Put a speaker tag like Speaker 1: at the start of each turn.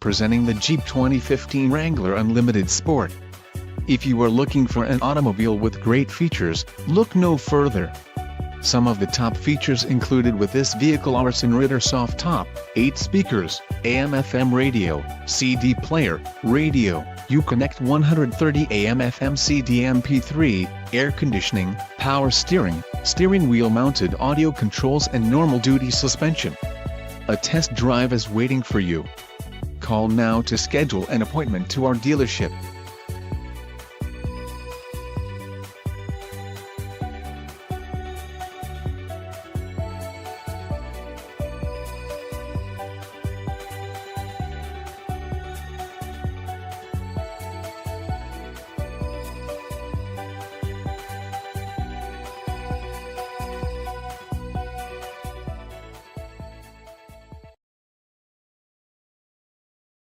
Speaker 1: presenting the Jeep 2015 Wrangler Unlimited Sport. If you are looking for an automobile with great features, look no further. Some of the top features included with this vehicle are sunroof soft top, 8 speakers, AM/FM radio, CD player, radio, Uconnect 130 AM/FM CD MP3, air conditioning, power steering, steering wheel mounted audio controls and normal duty suspension. A test drive is waiting for you. Call now to schedule an appointment to our dealership.